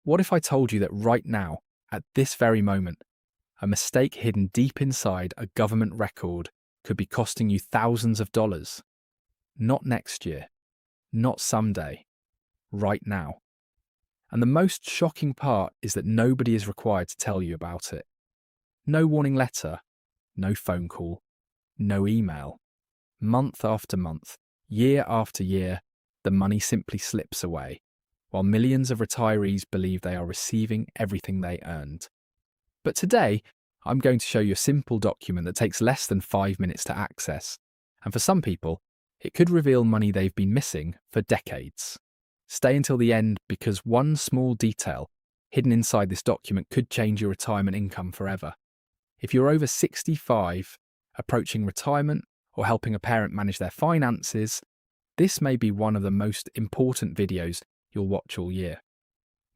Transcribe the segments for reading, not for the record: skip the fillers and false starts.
What if I told you that right now, at this very moment, a mistake hidden deep inside a government record could be costing you thousands of dollars? Not next year, not someday, right now. And the most shocking part is that nobody is required to tell you about it. No warning letter, no phone call, no email. Month after month, year after year, the money simply slips away, while millions of retirees believe they are receiving everything they earned. But today, I'm going to show you a simple document that takes less than 5 minutes to access, and for some people, it could reveal money they've been missing for decades. Stay until the end because one small detail hidden inside this document could change your retirement income forever. If you're over 65, approaching retirement, or helping a parent manage their finances, this may be one of the most important videos you'll watch all year.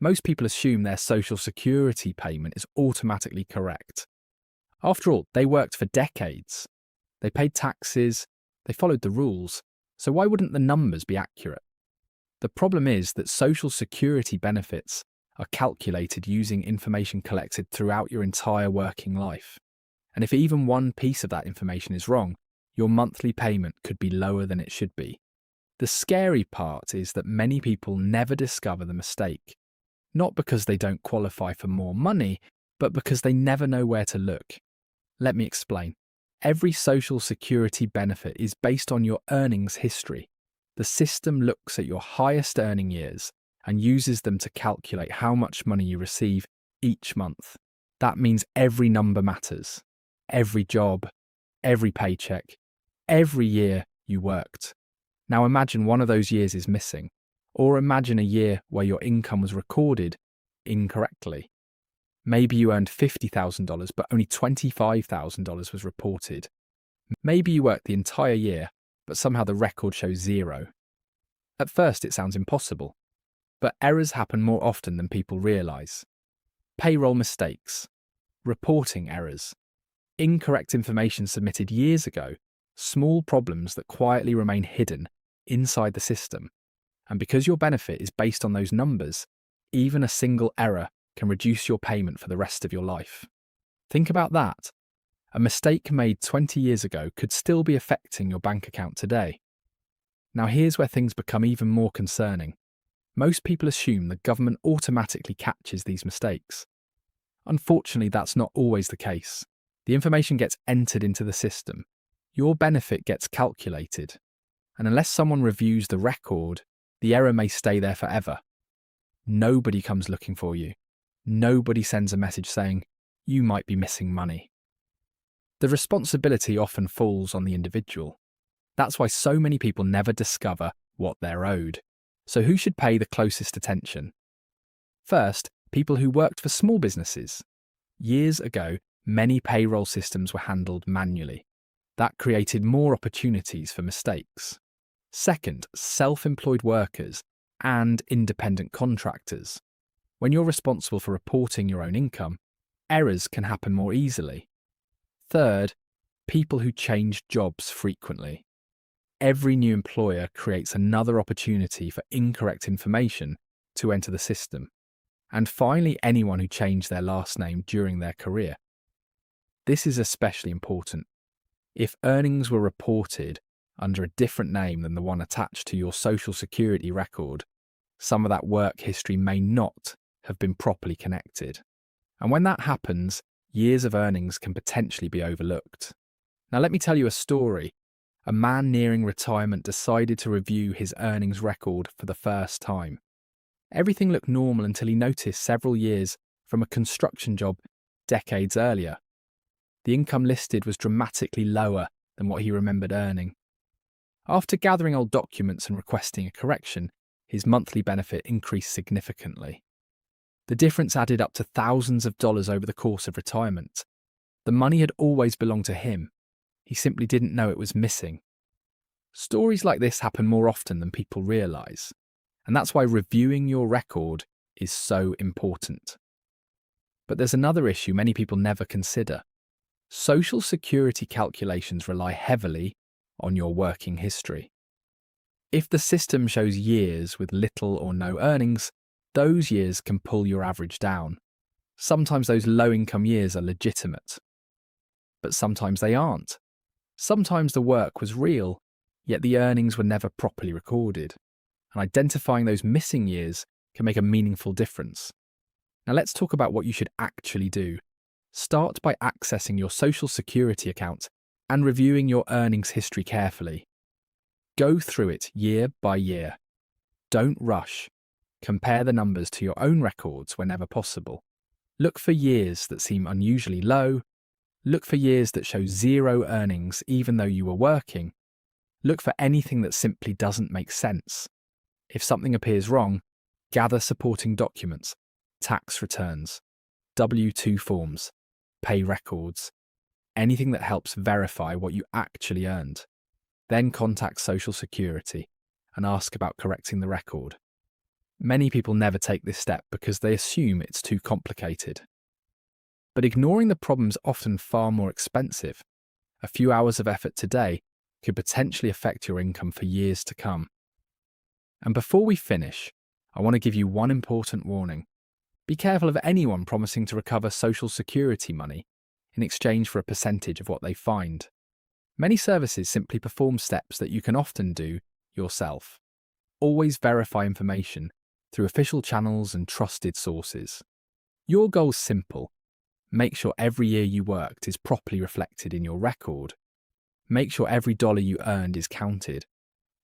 Most people assume their Social Security payment is automatically correct. After all, they worked for decades. They paid taxes, they followed the rules, so why wouldn't the numbers be accurate? The problem is that Social Security benefits are calculated using information collected throughout your entire working life. And if even one piece of that information is wrong, your monthly payment could be lower than it should be. The scary part is that many people never discover the mistake, not because they don't qualify for more money, but because they never know where to look. Let me explain. Every Social Security benefit is based on your earnings history. The system looks at your highest earning years and uses them to calculate how much money you receive each month. That means every number matters. Every job, every paycheck, every year you worked. Now imagine one of those years is missing, or imagine a year where your income was recorded incorrectly. Maybe you earned $50,000 but only $25,000 was reported. Maybe you worked the entire year but somehow the record shows zero. At first it sounds impossible, but errors happen more often than people realise. Payroll mistakes, reporting errors, incorrect information submitted years ago, small problems that quietly remain hidden inside the system. And because your benefit is based on those numbers, even a single error can reduce your payment for the rest of your life. Think about that. A mistake made 20 years ago could still be affecting your bank account today. Now here's where things become even more concerning. Most people assume the government automatically catches these mistakes. Unfortunately, that's not always the case. The information gets entered into the system. Your benefit gets calculated. And unless someone reviews the record, the error may stay there forever. Nobody comes looking for you. Nobody sends a message saying, you might be missing money. The responsibility often falls on the individual. That's why so many people never discover what they're owed. So who should pay the closest attention? First, people who worked for small businesses. Years ago, many payroll systems were handled manually. That created more opportunities for mistakes. Second, self-employed workers and independent contractors. When you're responsible for reporting your own income, errors can happen more easily. Third, people who change jobs frequently. Every new employer creates another opportunity for incorrect information to enter the system. And finally, anyone who changed their last name during their career. This is especially important. If earnings were reported under a different name than the one attached to your Social Security record, some of that work history may not have been properly connected. And when that happens, years of earnings can potentially be overlooked. Now let me tell you a story. A man nearing retirement decided to review his earnings record for the first time. Everything looked normal until he noticed several years from a construction job decades earlier. The income listed was dramatically lower than what he remembered earning. After gathering old documents and requesting a correction, his monthly benefit increased significantly. The difference added up to thousands of dollars over the course of retirement. The money had always belonged to him. He simply didn't know it was missing. Stories like this happen more often than people realise, and that's why reviewing your record is so important. But there's another issue many people never consider. Social Security calculations rely heavily on your working history. If the system shows years with little or no earnings, those years can pull your average down. Sometimes those low-income years are legitimate, but sometimes they aren't. Sometimes the work was real, yet the earnings were never properly recorded, and identifying those missing years can make a meaningful difference. Now let's talk about what you should actually do. Start by accessing your Social Security account and reviewing your earnings history carefully. Go through it year by year. Don't rush. Compare the numbers to your own records whenever possible. Look for years that seem unusually low. Look for years that show zero earnings even though you were working. Look for anything that simply doesn't make sense. If something appears wrong, gather supporting documents, tax returns, W-2 forms, pay records, anything that helps verify what you actually earned. Then contact Social Security and ask about correcting the record. Many people never take this step because they assume it's too complicated. But ignoring the problem is often far more expensive. A few hours of effort today could potentially affect your income for years to come. And before we finish, I want to give you one important warning. Be careful of anyone promising to recover Social Security money in exchange for a percentage of what they find. Many services simply perform steps that you can often do yourself. Always verify information through official channels and trusted sources. Your goal's simple. Make sure every year you worked is properly reflected in your record. Make sure every dollar you earned is counted.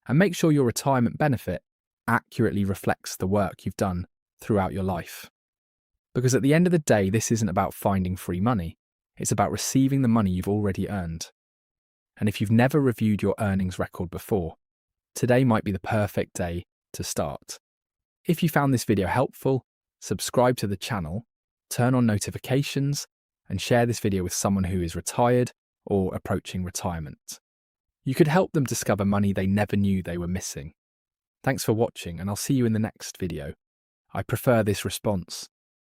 And make sure your retirement benefit accurately reflects the work you've done throughout your life. Because at the end of the day, this isn't about finding free money. It's about receiving the money you've already earned. And if you've never reviewed your earnings record before, today might be the perfect day to start. If you found this video helpful, subscribe to the channel, turn on notifications, and share this video with someone who is retired or approaching retirement. You could help them discover money they never knew they were missing. Thanks for watching, and I'll see you in the next video. I prefer this response.